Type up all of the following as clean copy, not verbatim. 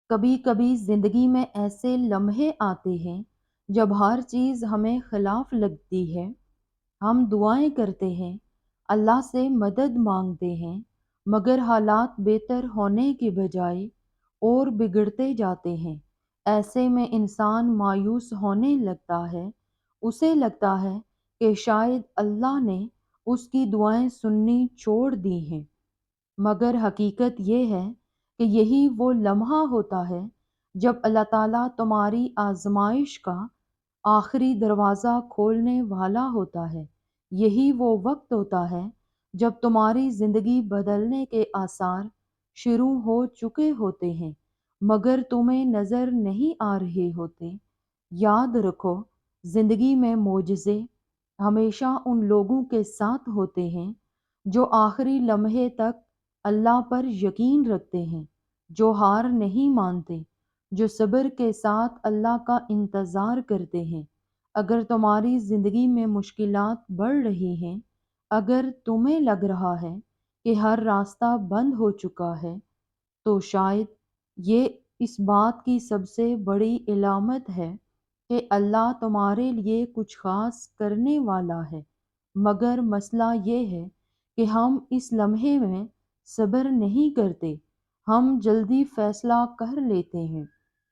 کبھی کبھی زندگی میں ایسے لمحے آتے ہیں جب ہر چیز ہمیں خلاف لگتی ہے۔ ہم دعائیں کرتے ہیں، اللہ سے مدد مانگتے ہیں، مگر حالات بہتر ہونے کے بجائے اور بگڑتے جاتے ہیں۔ ایسے میں انسان مایوس ہونے لگتا ہے۔ اسے لگتا ہے کہ شاید اللہ نے اس کی دعائیں سننی چھوڑ دی ہیں، مگر حقیقت یہ ہے کہ یہی وہ لمحہ ہوتا ہے جب اللہ تعالیٰ تمہاری آزمائش کا آخری دروازہ کھولنے والا ہوتا ہے۔ یہی وہ وقت ہوتا ہے جب تمہاری زندگی بدلنے کے آثار شروع ہو چکے ہوتے ہیں، مگر تمہیں نظر نہیں آ رہے ہوتے۔ یاد رکھو، زندگی میں معجزے ہمیشہ ان لوگوں کے ساتھ ہوتے ہیں جو آخری لمحے تک اللہ پر یقین رکھتے ہیں، جو ہار نہیں مانتے، جو صبر کے ساتھ اللہ کا انتظار کرتے ہیں۔ اگر تمہاری زندگی میں مشکلات بڑھ رہی ہیں، اگر تمہیں لگ رہا ہے کہ ہر راستہ بند ہو چکا ہے، تو شاید یہ اس بات کی سب سے بڑی علامت ہے کہ اللہ تمہارے لیے کچھ خاص کرنے والا ہے۔ مگر مسئلہ یہ ہے کہ ہم اس لمحے میں صبر نہیں کرتے۔ ہم جلدی فیصلہ کر لیتے ہیں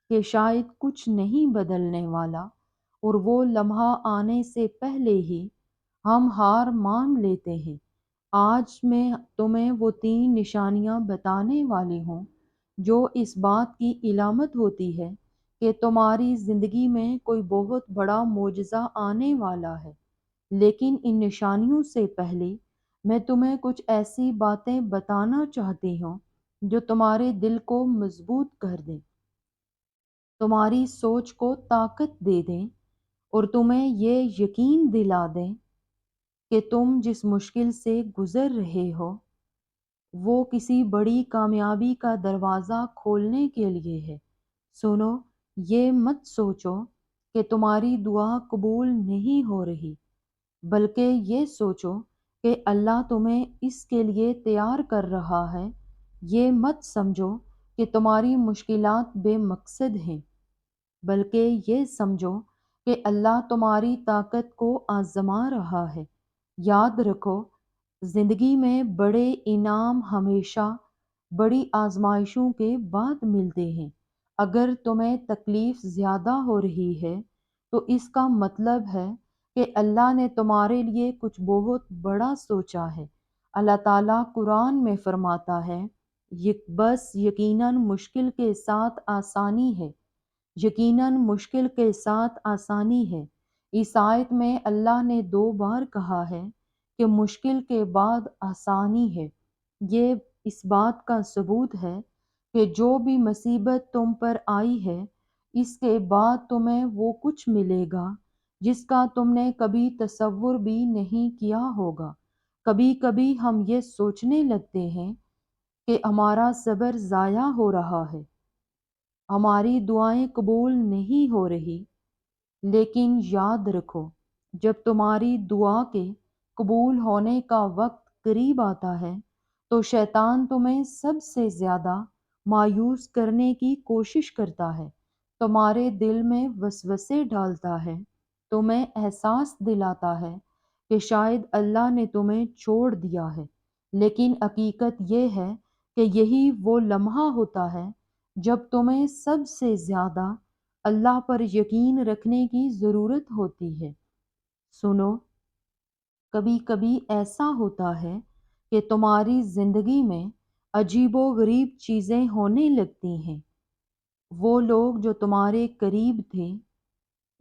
کہ شاید کچھ نہیں بدلنے والا، اور وہ لمحہ آنے سے پہلے ہی ہم ہار مان لیتے ہیں۔ آج میں تمہیں وہ 3 نشانیاں بتانے والی ہوں جو اس بات کی علامت ہوتی ہے کہ تمہاری زندگی میں کوئی بہت بڑا معجزہ آنے والا ہے۔ لیکن ان نشانیوں سے پہلے میں تمہیں کچھ ایسی باتیں بتانا چاہتی ہوں جو تمہارے دل کو مضبوط کر دیں، تمہاری سوچ کو طاقت دے دیں، اور تمہیں یہ یقین دلا دیں کہ تم جس مشکل سے گزر رہے ہو وہ کسی بڑی کامیابی کا دروازہ کھولنے کے لیے ہے۔ سنو، یہ مت سوچو کہ تمہاری دعا قبول نہیں ہو رہی، بلکہ یہ سوچو کہ اللہ تمہیں اس کے لیے تیار کر رہا ہے۔ یہ مت سمجھو کہ تمہاری مشکلات بے مقصد ہیں، بلکہ یہ سمجھو کہ اللہ تمہاری طاقت کو آزما رہا ہے۔ یاد رکھو، زندگی میں بڑے انعام ہمیشہ بڑی آزمائشوں کے بعد ملتے ہیں۔ اگر تمہیں تکلیف زیادہ ہو رہی ہے تو اس کا مطلب ہے کہ اللہ نے تمہارے لیے کچھ بہت بڑا سوچا ہے۔ اللہ تعالیٰ قرآن میں فرماتا ہے، بس یقیناً مشکل کے ساتھ آسانی ہے، یقیناً مشکل کے ساتھ آسانی ہے۔ اس آیت میں اللہ نے 2 بار کہا ہے کہ مشکل کے بعد آسانی ہے۔ یہ اس بات کا ثبوت ہے کہ جو بھی مصیبت تم پر آئی ہے، اس کے بعد تمہیں وہ کچھ ملے گا جس کا تم نے کبھی تصور بھی نہیں کیا ہوگا۔ کبھی کبھی ہم یہ سوچنے لگتے ہیں کہ ہمارا صبر ضائع ہو رہا ہے، ہماری دعائیں قبول نہیں ہو رہی، لیکن یاد رکھو، جب تمہاری دعا کے قبول ہونے کا وقت قریب آتا ہے تو شیطان تمہیں سب سے زیادہ مایوس کرنے کی کوشش کرتا ہے، تمہارے دل میں وسوسے ڈالتا ہے، تمہیں احساس دلاتا ہے کہ شاید اللہ نے تمہیں چھوڑ دیا ہے۔ لیکن حقیقت یہ ہے کہ یہی وہ لمحہ ہوتا ہے جب تمہیں سب سے زیادہ اللہ پر یقین رکھنے کی ضرورت ہوتی ہے۔ سنو، کبھی کبھی ایسا ہوتا ہے کہ تمہاری زندگی میں عجیب و غریب چیزیں ہونے لگتی ہیں۔ وہ لوگ جو تمہارے قریب تھے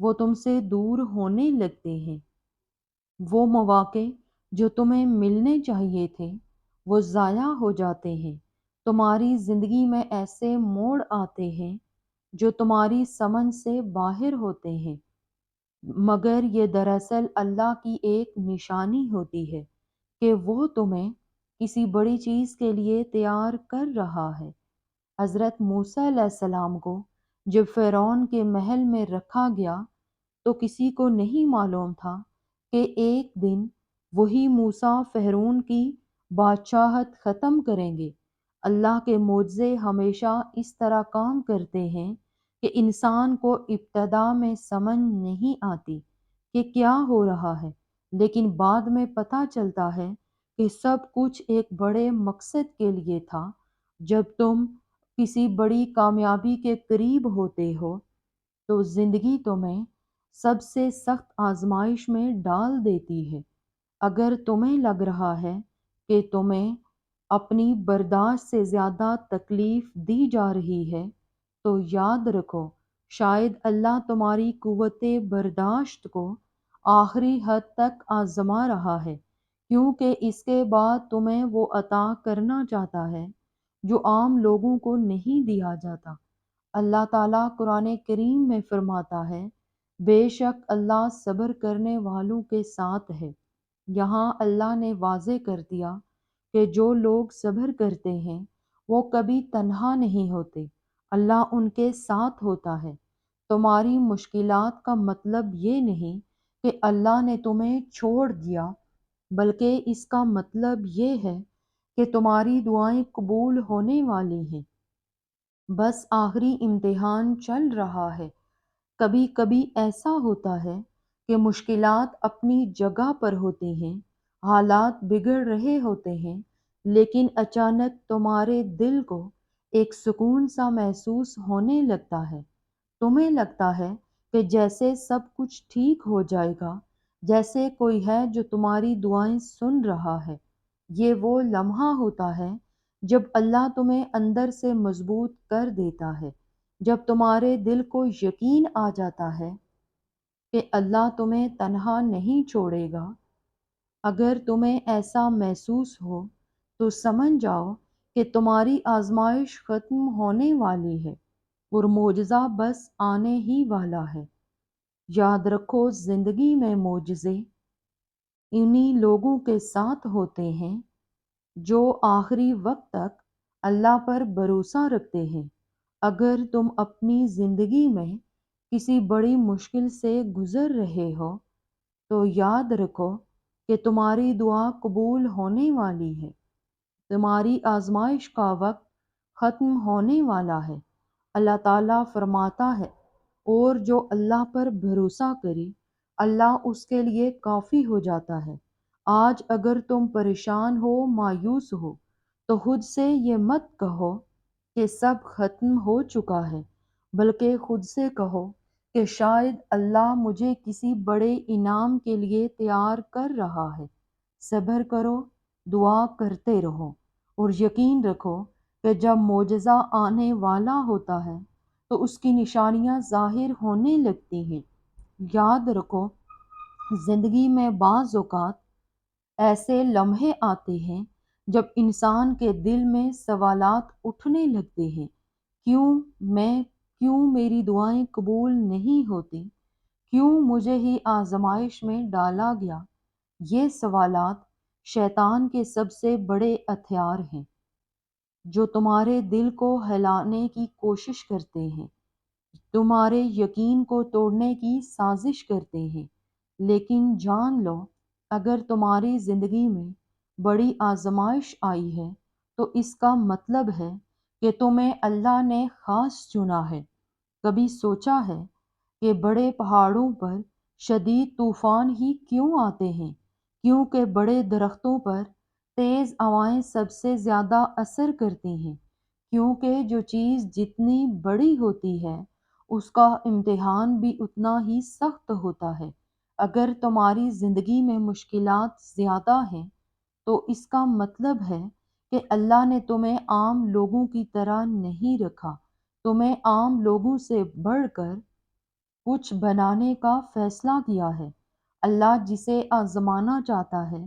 وہ تم سے دور ہونے لگتے ہیں۔ وہ مواقع جو تمہیں ملنے چاہیے تھے وہ ضائع ہو جاتے ہیں۔ تمہاری زندگی میں ایسے موڑ آتے ہیں جو تمہاری سمجھ سے باہر ہوتے ہیں، مگر یہ دراصل اللہ کی ایک نشانی ہوتی ہے کہ وہ تمہیں کسی بڑی چیز کے لیے تیار کر رہا ہے۔ حضرت موسیٰ علیہ السلام کو جب فرعون کے محل میں رکھا گیا تو کسی کو نہیں معلوم تھا کہ ایک دن وہی موسیٰ فرعون کی بادشاہت ختم کریں گے۔ اللہ کے معجزے ہمیشہ اس طرح کام کرتے ہیں کہ انسان کو ابتدا میں سمجھ نہیں آتی کہ کیا ہو رہا ہے، لیکن بعد میں پتہ چلتا ہے کہ سب کچھ ایک بڑے مقصد کے لیے تھا۔ جب تم کسی بڑی کامیابی کے قریب ہوتے ہو تو زندگی تمہیں سب سے سخت آزمائش میں ڈال دیتی ہے۔ اگر تمہیں لگ رہا ہے کہ تمہیں اپنی برداشت سے زیادہ تکلیف دی جا رہی ہے، تو یاد رکھو شاید اللہ تمہاری قوت برداشت کو آخری حد تک آزما رہا ہے، کیونکہ اس کے بعد تمہیں وہ عطا کرنا چاہتا ہے جو عام لوگوں کو نہیں دیا جاتا۔ اللہ تعالیٰ قرآن کریم میں فرماتا ہے، بے شک اللہ صبر کرنے والوں کے ساتھ ہے۔ یہاں اللہ نے واضح کر دیا کہ جو لوگ صبر کرتے ہیں وہ کبھی تنہا نہیں ہوتے، اللہ ان کے ساتھ ہوتا ہے۔ تمہاری مشکلات کا مطلب یہ نہیں کہ اللہ نے تمہیں چھوڑ دیا، بلکہ اس کا مطلب یہ ہے کہ تمہاری دعائیں قبول ہونے والی ہیں، بس آخری امتحان چل رہا ہے۔ کبھی کبھی ایسا ہوتا ہے کہ مشکلات اپنی جگہ پر ہوتی ہیں، حالات بگڑ رہے ہوتے ہیں، لیکن اچانک تمہارے دل کو ایک سکون سا محسوس ہونے لگتا ہے۔ تمہیں لگتا ہے کہ جیسے سب کچھ ٹھیک ہو جائے گا، جیسے کوئی ہے جو تمہاری دعائیں سن رہا ہے۔ یہ وہ لمحہ ہوتا ہے جب اللہ تمہیں اندر سے مضبوط کر دیتا ہے، جب تمہارے دل کو یقین آ جاتا ہے کہ اللہ تمہیں تنہا نہیں چھوڑے گا۔ اگر تمہیں ایسا محسوس ہو تو سمجھ جاؤ کہ تمہاری آزمائش ختم ہونے والی ہے اور معجزہ بس آنے ہی والا ہے۔ یاد رکھو زندگی میں معجزے انہی لوگوں کے ساتھ ہوتے ہیں جو آخری وقت تک اللہ پر بھروسہ رکھتے ہیں۔ اگر تم اپنی زندگی میں کسی بڑی مشکل سے گزر رہے ہو تو یاد رکھو کہ تمہاری دعا قبول ہونے والی ہے، تمہاری آزمائش کا وقت ختم ہونے والا ہے۔ اللہ تعالیٰ فرماتا ہے، اور جو اللہ پر بھروسہ کرے اللہ اس کے لیے کافی ہو جاتا ہے۔ آج اگر تم پریشان ہو، مایوس ہو، تو خود سے یہ مت کہو کہ سب ختم ہو چکا ہے، بلکہ خود سے کہو کہ شاید اللہ مجھے کسی بڑے انعام کے لیے تیار کر رہا ہے۔ صبر کرو، دعا کرتے رہو، اور یقین رکھو کہ جب معجزہ آنے والا ہوتا ہے تو اس کی نشانیاں ظاہر ہونے لگتی ہیں۔ یاد رکھو زندگی میں بعض اوقات ایسے لمحے آتے ہیں جب انسان کے دل میں سوالات اٹھنے لگتے ہیں، کیوں میری دعائیں قبول نہیں ہوتی؟ کیوں مجھے ہی آزمائش میں ڈالا گیا؟ یہ سوالات شیطان کے سب سے بڑے ہتھیار ہیں جو تمہارے دل کو ہلانے کی کوشش کرتے ہیں، تمہارے یقین کو توڑنے کی سازش کرتے ہیں۔ لیکن جان لو اگر تمہاری زندگی میں بڑی آزمائش آئی ہے تو اس کا مطلب ہے کہ تمہیں اللہ نے خاص چنا ہے۔ کبھی سوچا ہے کہ بڑے پہاڑوں پر شدید طوفان ہی کیوں آتے ہیں؟ کیونکہ بڑے درختوں پر تیز ہوائیں سب سے زیادہ اثر کرتی ہیں، کیونکہ جو چیز جتنی بڑی ہوتی ہے اس کا امتحان بھی اتنا ہی سخت ہوتا ہے۔ اگر تمہاری زندگی میں مشکلات زیادہ ہیں تو اس کا مطلب ہے کہ اللہ نے تمہیں عام لوگوں کی طرح نہیں رکھا، تمہیں عام لوگوں سے بڑھ کر کچھ بنانے کا فیصلہ کیا ہے۔ اللہ جسے آزمانا چاہتا ہے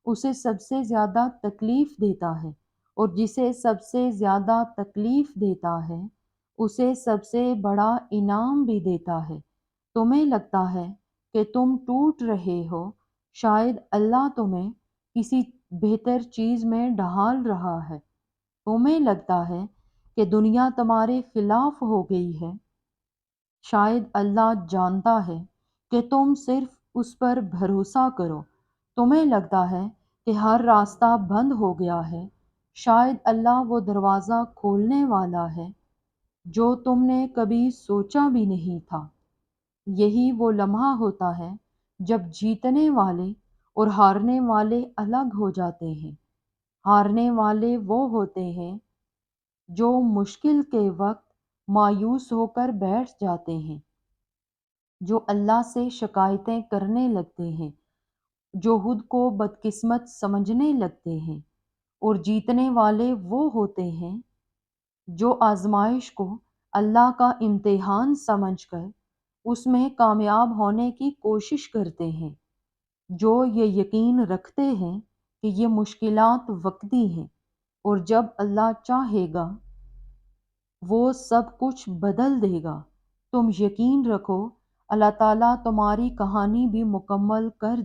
اسے سب سے زیادہ تکلیف دیتا ہے، اور جسے سب سے زیادہ تکلیف دیتا ہے اسے سب سے بڑا انعام بھی دیتا ہے۔ تمہیں لگتا ہے کہ تم ٹوٹ رہے ہو، شاید اللہ تمہیں کسی بہتر چیز میں ڈھال رہا ہے۔ تمہیں لگتا ہے کہ دنیا تمہارے خلاف ہو گئی ہے، شاید اللہ جانتا ہے کہ تم صرف اس پر بھروسہ کرو۔ تمہیں لگتا ہے کہ ہر راستہ بند ہو گیا ہے، شاید اللہ وہ دروازہ کھولنے والا ہے جو تم نے کبھی سوچا بھی نہیں تھا۔ یہی وہ لمحہ ہوتا ہے جب جیتنے والے اور ہارنے والے الگ ہو جاتے ہیں۔ ہارنے والے وہ ہوتے ہیں جو مشکل کے وقت مایوس ہو کر بیٹھ جاتے ہیں، جو اللہ سے شکایتیں کرنے لگتے ہیں، جو خود کو بدقسمت سمجھنے لگتے ہیں، اور جیتنے والے وہ ہوتے ہیں جو آزمائش کو اللہ کا امتحان سمجھ کر اس میں کامیاب ہونے کی کوشش کرتے ہیں، جو یہ یقین رکھتے ہیں کہ یہ مشکلات وقتی ہیں اور جب اللہ چاہے گا وہ سب کچھ بدل دے گا۔ تم یقین رکھو اللہ تعالیٰ تمہاری کہانی بھی مکمل کر